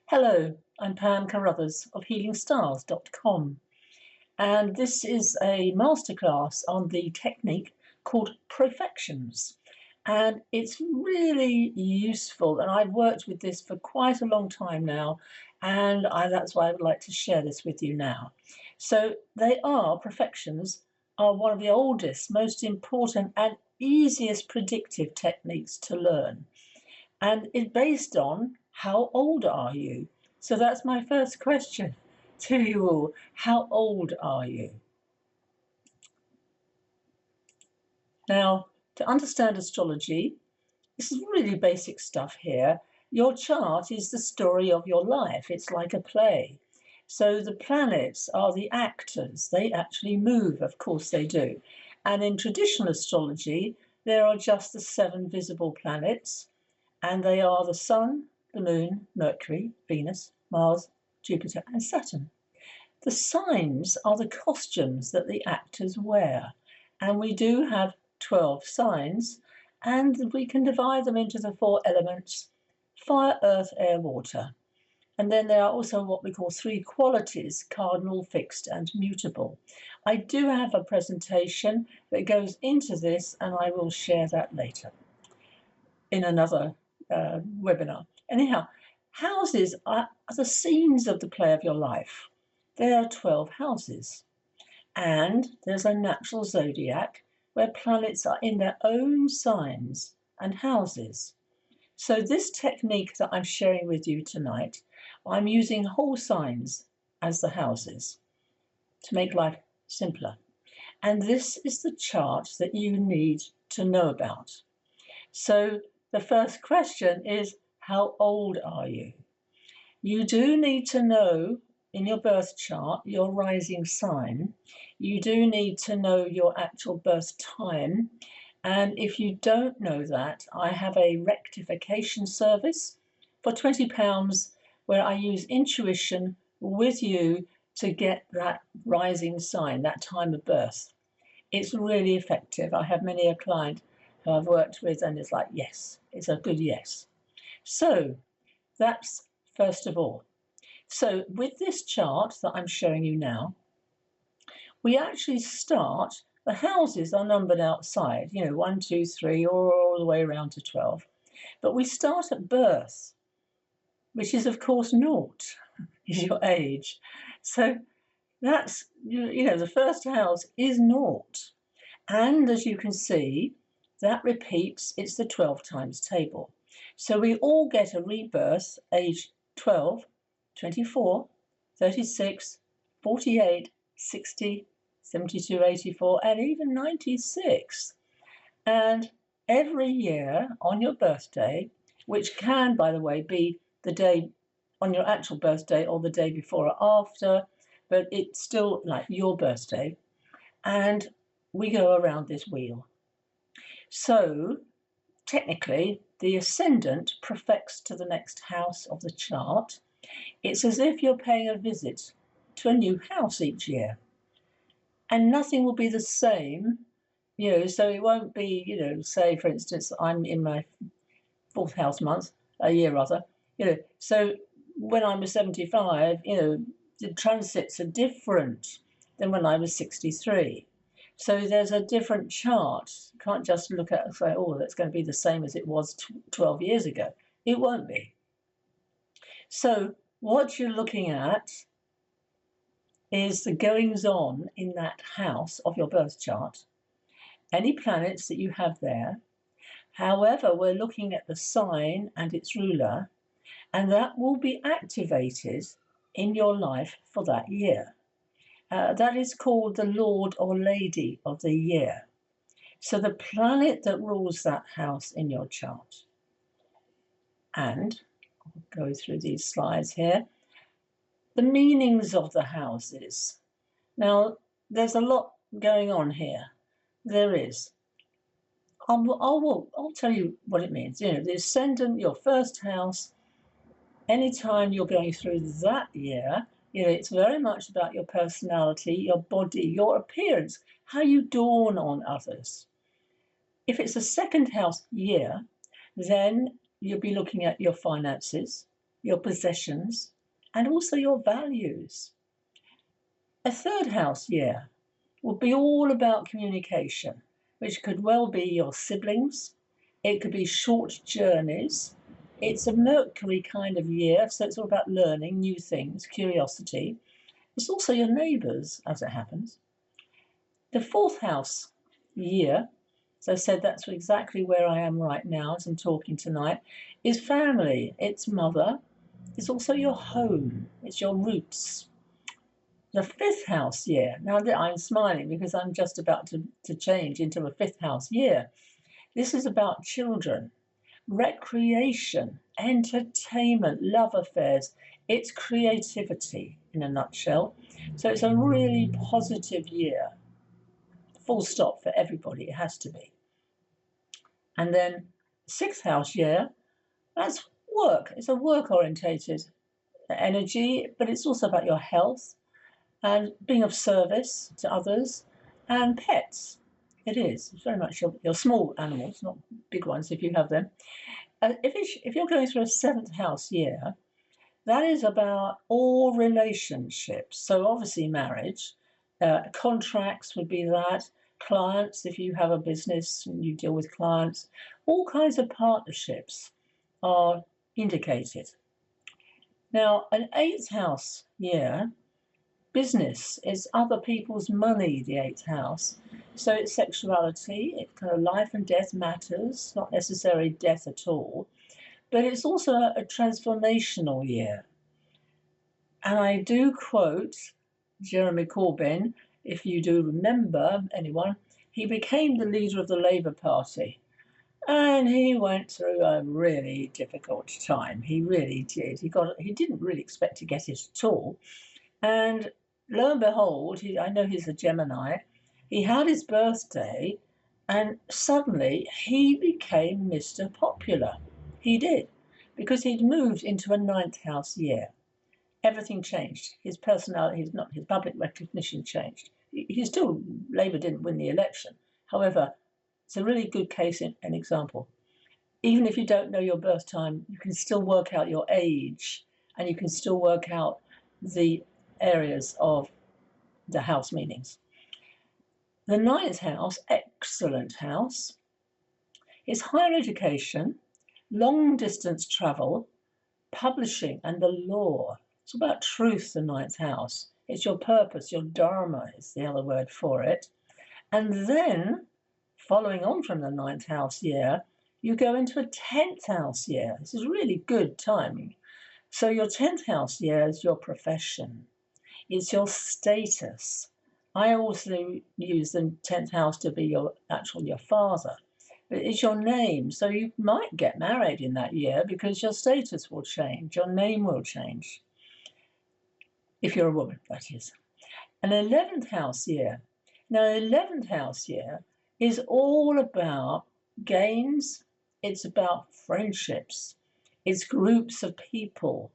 Hello, I'm Pam Carruthers of HealingStars.com, and this is a masterclass on the technique called Profections. And it's really useful, and I've worked with this for quite a long time now, and that's why I would like to share this with you now. So Profections are one of the oldest, most important and easiest predictive techniques to learn, and it's based on how old are you? So that's my first question to you all. How old are you? Now, to understand astrology, this is really basic stuff here. Your chart is the story of your life. It's like a play. So the planets are the actors. They actually move, of course they do. And in traditional astrology, there are just the 7 visible planets, and they are the Sun, the Moon, Mercury, Venus, Mars, Jupiter, and Saturn. The signs are the costumes that the actors wear, and we do have 12 signs, and we can divide them into the 4 elements: fire, earth, air, water. And then there are also what we call 3 qualities: cardinal, fixed, and mutable. I do have a presentation that goes into this, and I will share that later in another webinar. Anyhow, houses are the scenes of the play of your life. There are 12 houses, and there's a natural zodiac where planets are in their own signs and houses. So this technique that I'm sharing with you tonight, I'm using whole signs as the houses to make life simpler. And this is the chart that you need to know about. So the first question is, how old are you? You do need to know in your birth chart your rising sign. You do need to know your actual birth time. And if you don't know that, I have a rectification service for £20 where I use intuition with you to get that rising sign, that time of birth. It's really effective. I have many a client who I've worked with, and it's like, yes, it's a good yes. So that's first of all. So with this chart that I'm showing you now, we actually start, the houses are numbered outside, 1, 2, 3, or all the way around to 12. But we start at birth, which is of course 0, is your age. So that's, the first house is 0. And as you can see, that repeats, it's the 12 times table. So we all get a rebirth, age 12, 24, 36, 48, 60, 72, 84, and even 96. And every year on your birthday, which can, by the way, be the day on your actual birthday or the day before or after, but it's still like your birthday, and we go around this wheel. So technically, the ascendant profects to the next house of the chart. It's as if you're paying a visit to a new house each year, and nothing will be the same, so it won't be, say, for instance, I'm in my 4th house month, a year rather, so when I was 75, the transits are different than when I was 63. So there's a different chart. You can't just look at and say, oh, that's going to be the same as it was 12 years ago. It won't be. So what you're looking at is the goings on in that house of your birth chart, any planets that you have there. However, we're looking at the sign and its ruler, and that will be activated in your life for that year. That is called the Lord or Lady of the year. So the planet that rules that house in your chart. And I'll go through these slides here. The meanings of the houses. Now, there's a lot going on here. There is. I'll tell you what it means. The ascendant, your first house, anytime you're going through that year, it's very much about your personality, your body, your appearance, how you dawn on others. If it's a 2nd house year, then you'll be looking at your finances, your possessions, and also your values. A third house year will be all about communication, which could well be your siblings. It could be short journeys. It's a Mercury kind of year, so it's all about learning new things, curiosity. It's also your neighbours, as it happens. The fourth house year, as I said, that's exactly where I am right now as I'm talking tonight, is family. It's mother. It's also your home. It's your roots. The fifth house year, now that I'm smiling because I'm just about to change into a fifth house year. This is about children, recreation, entertainment, love affairs. It's creativity in a nutshell. So it's a really positive year. Full stop for everybody, it has to be. And then sixth house year, that's work. It's a work orientated energy, but it's also about your health and being of service to others and pets. It is. It's very much your small animals, not big ones if you have them. If you're going through a seventh house year, that is about all relationships. So obviously marriage, contracts would be that, clients, if you have a business and you deal with clients, all kinds of partnerships are indicated. Now, an eighth house year, business is other people's money, the eighth house. So it's sexuality, it's kind of life and death matters, not necessarily death at all, but it's also a transformational year. And I do quote Jeremy Corbyn, if you do remember anyone, he became the leader of the Labour Party. And he went through a really difficult time. He really did. He didn't really expect to get it at all. And lo and behold, I know he's a Gemini. He had his birthday, and suddenly he became Mr. Popular. He did, because he'd moved into a ninth house year. Everything changed. His personality, his public recognition changed. He still, Labour didn't win the election. However, it's a really good case and example. Even if you don't know your birth time, you can still work out your age, and you can still work out the areas of the house meanings. The ninth house, excellent house, is higher education, long distance travel, publishing, and the law. It's about truth, the ninth house. It's your purpose, your dharma is the other word for it. And then, following on from the ninth house year, you go into a 10th house year. This is really good timing. So your 10th house year is your profession. It's your status. I also use the 10th house to be your father. But it's your name. So you might get married in that year because your status will change. Your name will change. If you're a woman, that is. An 11th house year. Now, 11th house year is all about gains. It's about friendships. It's groups of people.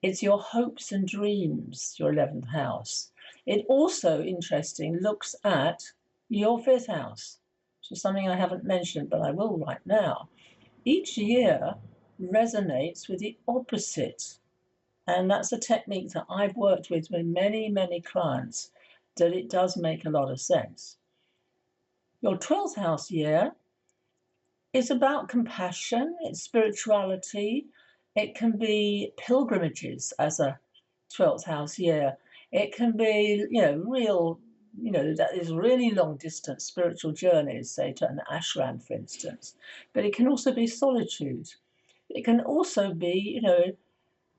It's your hopes and dreams, your 11th house. It also, interesting, looks at your 5th house, which is something I haven't mentioned, but I will right now. Each year resonates with the opposite. And that's a technique that I've worked with many, many clients, that it does make a lot of sense. Your 12th house year is about compassion, it's spirituality. It can be pilgrimages as a 12th house year. It can be, that is really long distance spiritual journeys, say to an ashram, for instance. But it can also be solitude. It can also be,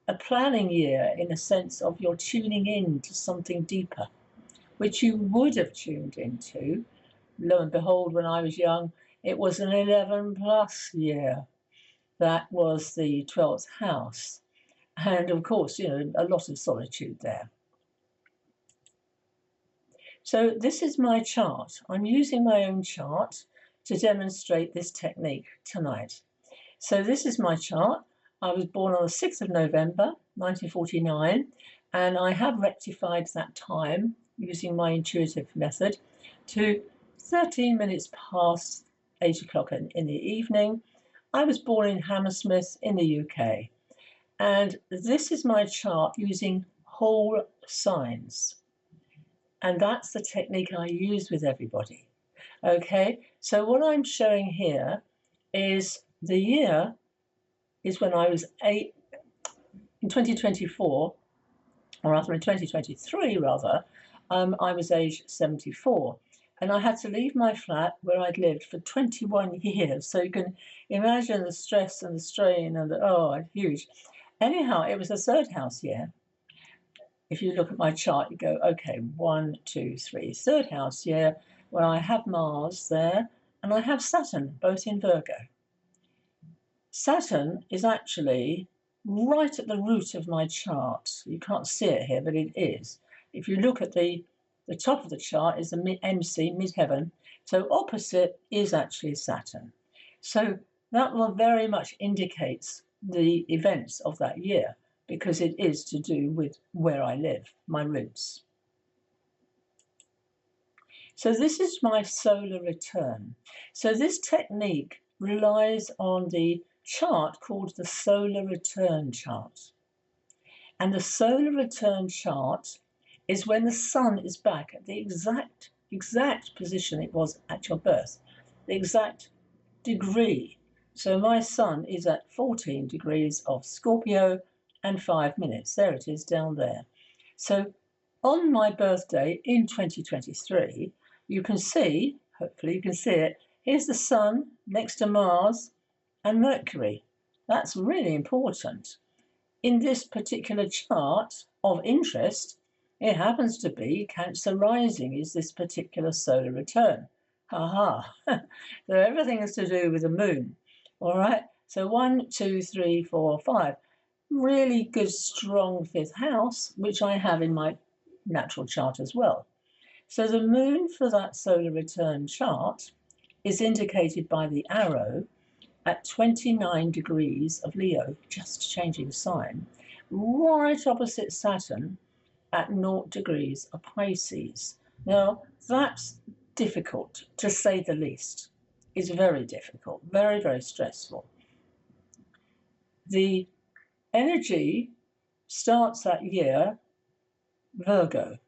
a planning year in a sense of you're tuning in to something deeper, which you would have tuned into. Lo and behold, when I was young, it was an 11 plus year. That was the 12th house. And of course, a lot of solitude there. So this is my chart. I'm using my own chart to demonstrate this technique tonight. So this is my chart. I was born on the 6th of November, 1949, and I have rectified that time using my intuitive method to 13 minutes past 8 o'clock in the evening. I was born in Hammersmith in the UK. And this is my chart using whole signs. And that's the technique I use with everybody. Okay, so what I'm showing here is the year is when I was 8 in 2024, or rather in 2023 rather, I was aged 74. And I had to leave my flat where I'd lived for 21 years. So you can imagine the stress and the strain and huge. Anyhow, it was a third house year. If you look at my chart, you go, okay, 1, 2, 3, third house year, where I have Mars there and I have Saturn, both in Virgo. Saturn is actually right at the root of my chart. You can't see it here, but it is. If you look at the top of the chart is the MC, midheaven. So opposite is actually Saturn. So that will very much indicates the events of that year, because it is to do with where I live, my roots. So this is my solar return. So this technique relies on the chart called the solar return chart. And the solar return chart is when the sun is back at the exact position it was at your birth, the exact degree. So my sun is at 14 degrees of Scorpio and 5 minutes. There it is down there. So on my birthday in 2023, you can see, hopefully you can see it, here's the sun next to Mars and Mercury. That's really important. In this particular chart of interest, it happens to be Cancer rising is this particular solar return. Ha ha. So everything is to do with the moon. All right. So 1, 2, 3, 4, 5. Really good, strong fifth house, which I have in my natural chart as well. So the moon for that solar return chart is indicated by the arrow at 29 degrees of Leo, just changing sign, right opposite Saturn at 0 degrees of Pisces. Now, that's difficult, to say the least. It's very difficult, very, very stressful. The energy starts that year Virgo,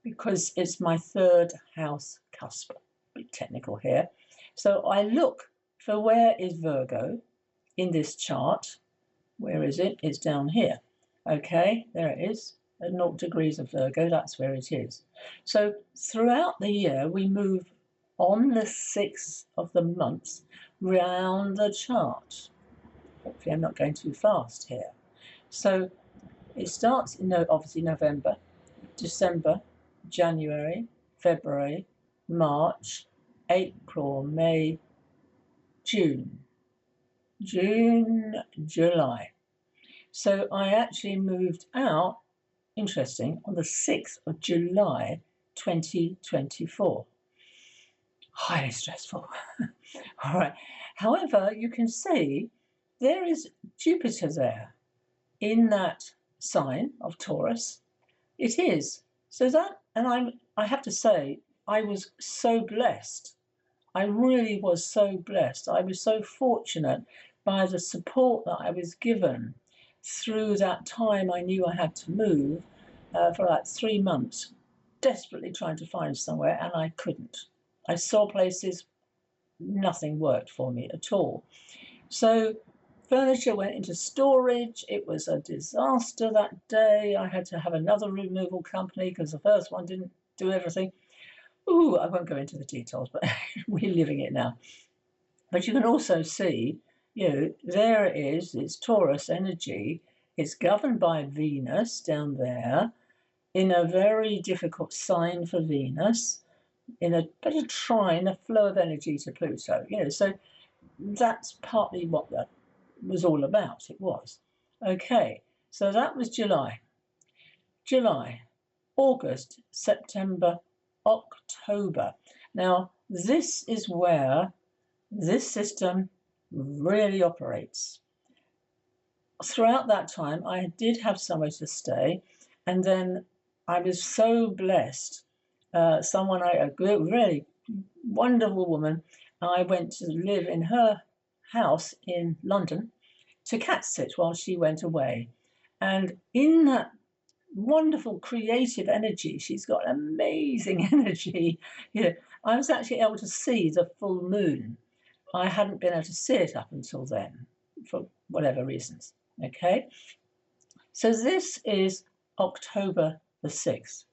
because it's my third house cusp. A bit technical here. So I look for where is Virgo in this chart. Where is it? It's down here. Okay, there it is. At 0 degrees of Virgo, that's where it is. So throughout the year, we move on the 6th of the month round the chart. Hopefully I'm not going too fast here. So it starts in obviously November, December, January, February, March, April, May, June, July. So I actually moved out, interesting, on the 6th of July 2024. Highly stressful. All right. However, you can see there is Jupiter there in that sign of Taurus. It is. So that, and I have to say, I was so blessed. I really was so blessed. I was so fortunate by the support that I was given through that time I knew I had to move for like 3 months, desperately trying to find somewhere, and I couldn't. I saw places, nothing worked for me at all. So furniture went into storage. It was a disaster that day. I had to have another removal company because the first one didn't do everything. Ooh, I won't go into the details, but we're living it now. But you can also see, there it is, it's Taurus energy. It's governed by Venus down there in a very difficult sign for Venus, in a bit of trine, a flow of energy to Pluto. So that's partly what that was all about. It was. Okay, so that was July, August, September, October. Now, this is where this system really operates. Throughout that time, I did have somewhere to stay, and then I was so blessed. A really wonderful woman, I went to live in her house in London, to cat sit while she went away. And in that wonderful creative energy, she's got amazing energy. I was actually able to see the full moon. I hadn't been able to see it up until then, for whatever reasons. Okay, so this is October the 6th.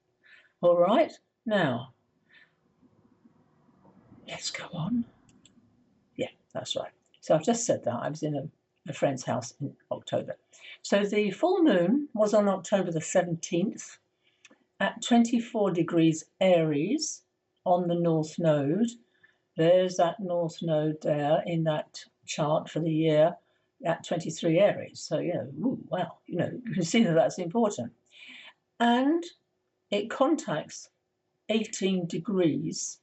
All right, now let's go on. Yeah, that's right. So I've just said that. I was in a friend's house in October. So the full moon was on October the 17th at 24 degrees Aries on the North Node. There's that North Node there in that chart for the year at 23 Aries. So, wow, you can see that that's important. And it contacts 18 degrees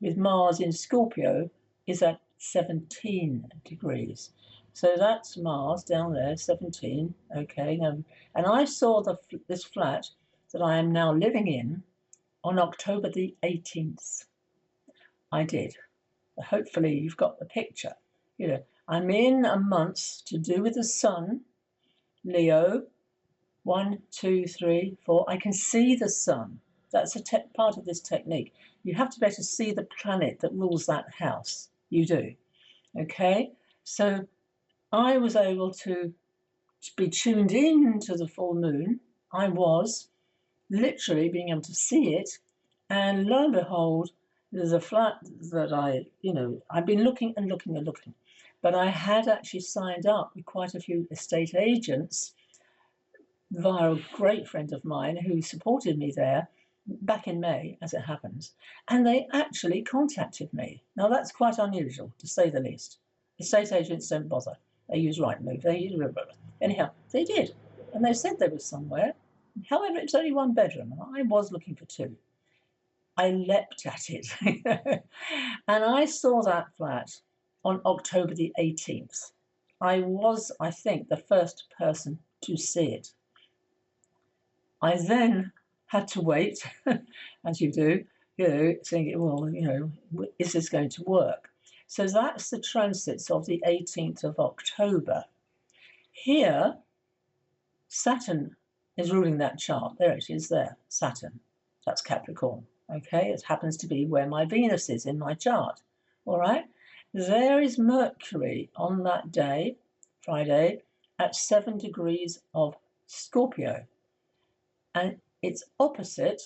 with Mars in Scorpio is at 17 degrees. So that's Mars down there, 17. Okay, and I saw this flat that I am now living in on October the 18th. I did. Hopefully you've got the picture. I'm in a month to do with the sun, Leo, 1, 2, 3, 4. I can see the sun. That's a part of this technique. You have to be able to see the planet that rules that house. You do. Okay? So I was able to be tuned in to the full moon. I was literally being able to see it. And lo and behold, there's a flat that I've been looking and looking and looking. But I had actually signed up with quite a few estate agents via a great friend of mine who supported me there back in May, as it happens. And they actually contacted me. Now, that's quite unusual, to say the least. Estate agents don't bother. They use Rightmove. Anyhow, they did. And they said there was somewhere. However, it's only 1 bedroom. And I was looking for 2. I leapt at it. And I saw that flat on October the 18th. I was, I think, the first person to see it. I then had to wait, as you do, thinking, well, is this going to work? So that's the transits of the 18th of October. Here, Saturn is ruling that chart. There it is there, Saturn. That's Capricorn. Okay, it happens to be where my Venus is in my chart. All right, there is Mercury on that day, Friday, at 7 degrees of Scorpio. And it's opposite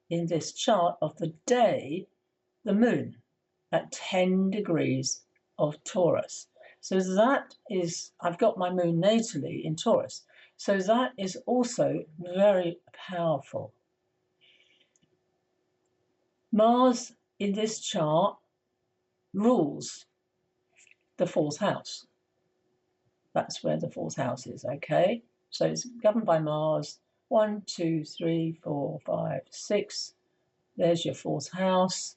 in this chart of the day, the moon, at 10 degrees of Taurus. So that is, I've got my moon natally in Taurus. So that is also very powerful. Mars in this chart rules the 4th house. That's where the 4th house is, okay? So it's governed by Mars. 1, 2, 3, 4, 5, 6. There's your 4th house.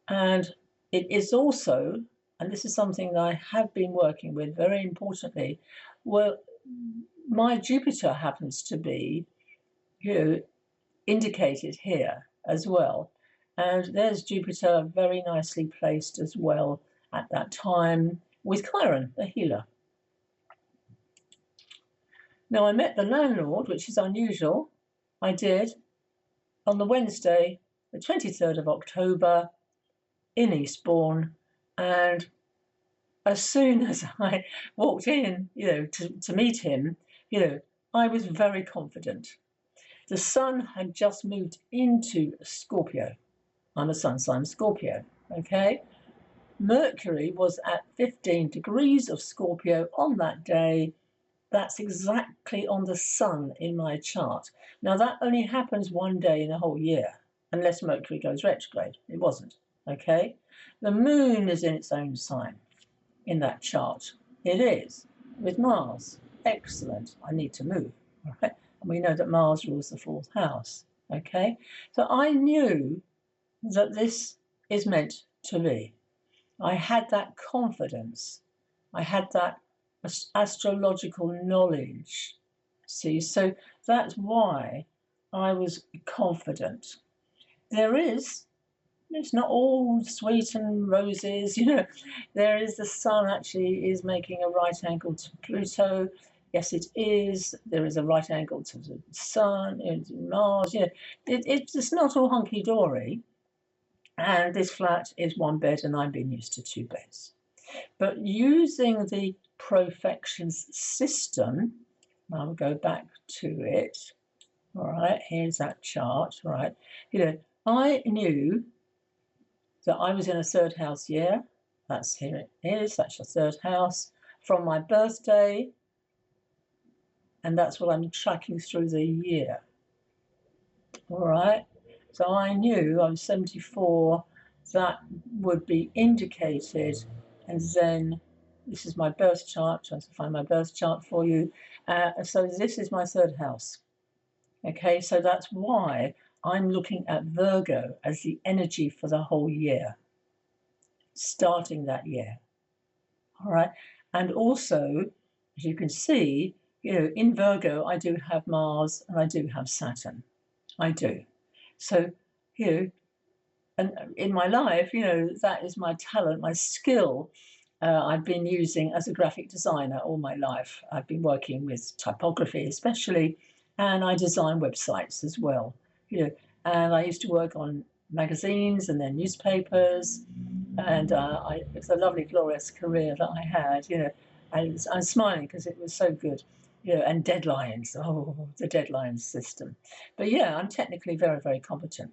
And it is also, and this is something that I have been working with very importantly, well, my Jupiter happens to be, indicated here as well. And there's Jupiter very nicely placed as well at that time with Chiron, the healer. Now, I met the landlord, which is unusual. I did on the Wednesday, the 23rd of October in Eastbourne. And as soon as I walked in, to meet him, I was very confident. The sun had just moved into Scorpio. I'm a sun sign Scorpio, okay? Mercury was at 15 degrees of Scorpio on that day. That's exactly on the sun in my chart. Now, that only happens 1 day in a whole year, unless Mercury goes retrograde. It wasn't, okay? The moon is in its own sign in that chart. It is, with Mars. Excellent. I need to move, all right? And we know that Mars rules the 4th house, okay? So I knew that this is meant to be. I had that confidence. I had that astrological knowledge. See, so that's why I was confident. There is it's not all sweet and roses, you know. There is the sun actually is making a right angle to Pluto. Yes, it is. There is a right angle to the sun, Mars. You know, it's not all hunky dory. And this flat is one bed, and I've been used to two beds. But using the Profections system, I'll go back to it. All right, here's that chart. All right, you know, I knew that I was in a third house year. That's here it is. That's your third house from my birthday, and that's what I'm tracking through the year. All right. So I knew I was 74. That would be indicated, and then this is my birth chart. Trying to find my birth chart for you. So this is my third house. Okay, so that's why I'm looking at Virgo as the energy for the whole year, starting that year. All right, and also, as you can see, you know, in Virgo, I do have Mars and I do have Saturn. I do. So, you know, and in my life, you know, that is my talent, my skill. I've been using as a graphic designer all my life. I've been working with typography especially, and I design websites as well. You know, and I used to work on magazines and then newspapers, and it's a lovely, glorious career that I had. You know, I'm smiling because it was so good. You know, and deadlines. Oh, the deadlines system. But yeah, I'm technically very, very competent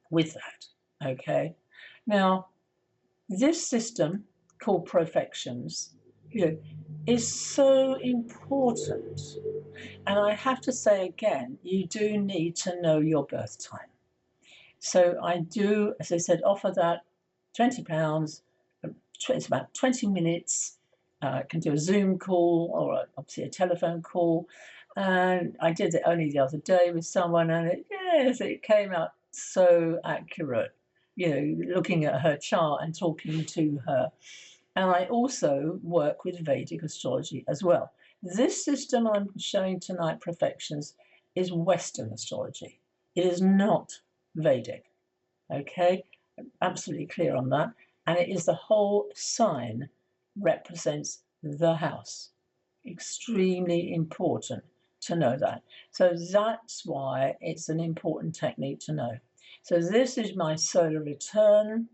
with that. Okay. Now, this system called Profections, you know, is so important. And I have to say again, you do need to know your birth time. So I do, as I said, offer that £20. It's about 20 minutes. Can do a Zoom call or obviously a telephone call. And I did it only the other day with someone, and it came out so accurate. You know, looking at her chart and talking to her. And I also work with Vedic astrology as well. This system I'm showing tonight, Profections, is Western astrology. It is not Vedic. Okay, I'm absolutely clear on that. And it is the whole sign represents the house. Extremely important to know that. So that's why it's an important technique to know. So this is my solar return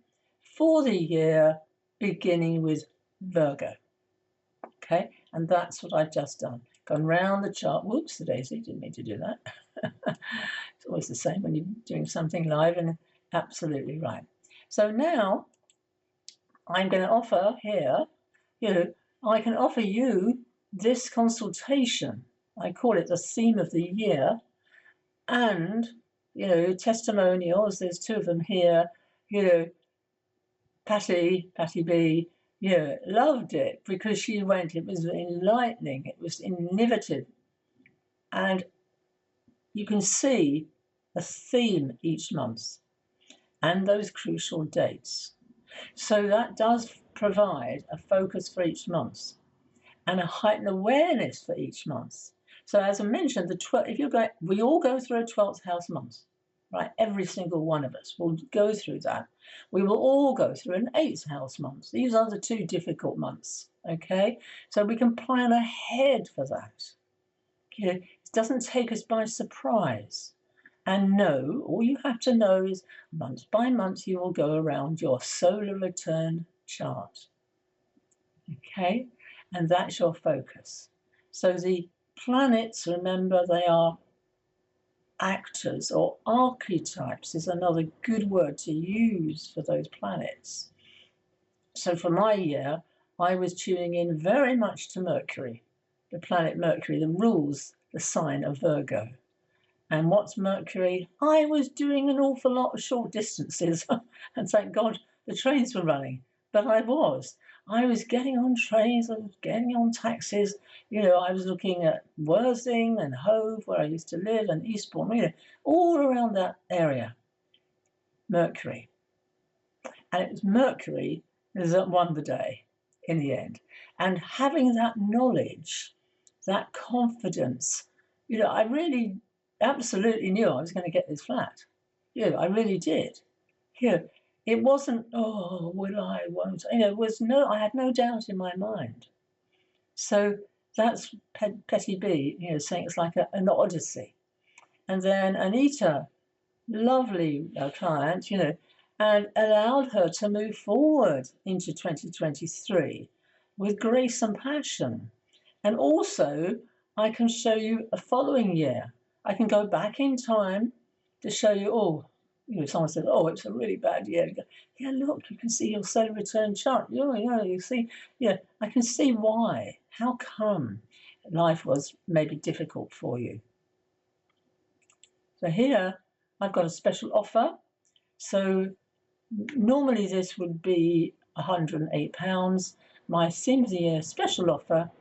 for the year beginning with Virgo. Okay, and that's what I've just done. Gone round the chart. Whoops, the daisy, didn't mean to do that. It's always the same when you're doing something live, and absolutely right. So now I'm going to offer here, you know, I can offer you this consultation. I call it the theme of the year, and, you know, testimonials. There's two of them here. You know, Patty B, you know, loved it because she went, it was enlightening, it was innovative. And you can see a theme each month and those crucial dates. So that does provide a focus for each month and a heightened awareness for each month. So as I mentioned, we all go through a 12th house month, right? Every single one of us will go through that. We will all go through an 8th house month. These are the two difficult months, okay? So we can plan ahead for that. Okay? It doesn't take us by surprise. And know, all you have to know is month by month you will go around your solar return chart. Okay? And that's your focus. So the planets, remember, they are actors, or archetypes is another good word to use for those planets. So for my year, I was tuning in very much to Mercury, the planet Mercury, that rules the sign of Virgo. And what's Mercury? I was doing an awful lot of short distances, and thank God the trains were running. But I was getting on trains, I was getting on taxis. You know, I was looking at Worthing and Hove, where I used to live, and Eastbourne, you know, all around that area. Mercury. And it was Mercury that won the day in the end. And having that knowledge, that confidence, you know, I really absolutely knew I was going to get this flat. You know, I really did. It wasn't, oh, will I, won't I? It was no, I had no doubt in my mind. So that's Petty B, saying it's like an odyssey. And then Anita, lovely client, and allowed her to move forward into 2023 with grace and passion. And also, I can show you a following year. I can go back in time to show you, someone said, oh, it's a really bad year. You go, yeah, look, you can see your solar return chart. You see, I can see why. How come life was maybe difficult for you? So here, I've got a special offer. So normally this would be £108. My theme of the year special offer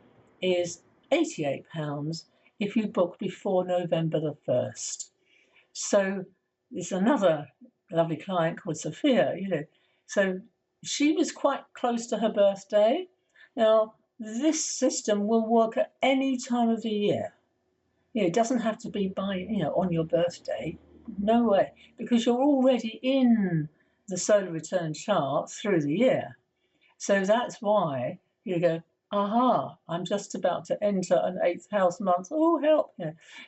is £88 if you book before November the 1st. So there's another lovely client called Sophia, So she was quite close to her birthday. Now, this system will work at any time of the year. It doesn't have to be on your birthday. No way, because you're already in the solar return chart through the year. So that's why you go, aha, I'm just about to enter an 8th house month. Oh, help.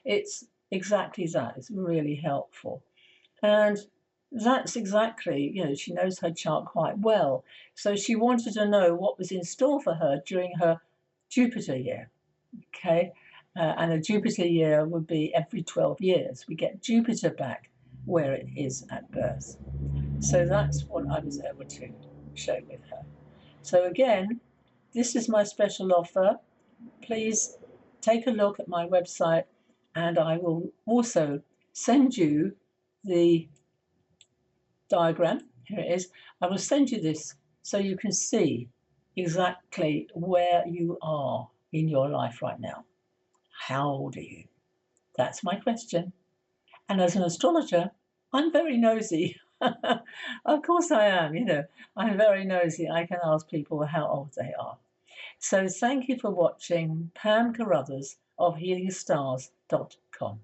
It's exactly that. It's really helpful. And that's exactly, she knows her chart quite well. So she wanted to know what was in store for her during her Jupiter year. Okay. And a Jupiter year would be every 12 years. We get Jupiter back where it is at birth. So that's what I was able to show with her. So again, this is my special offer. Please take a look at my website, and I will also send you the diagram. Here it is. I will send you this so you can see exactly where you are in your life right now. How old are you? That's my question. And as an astrologer, I'm very nosy. Of course I am, I'm very nosy. I can ask people how old they are. So thank you for watching Pam Carruthers of HealingStars.com.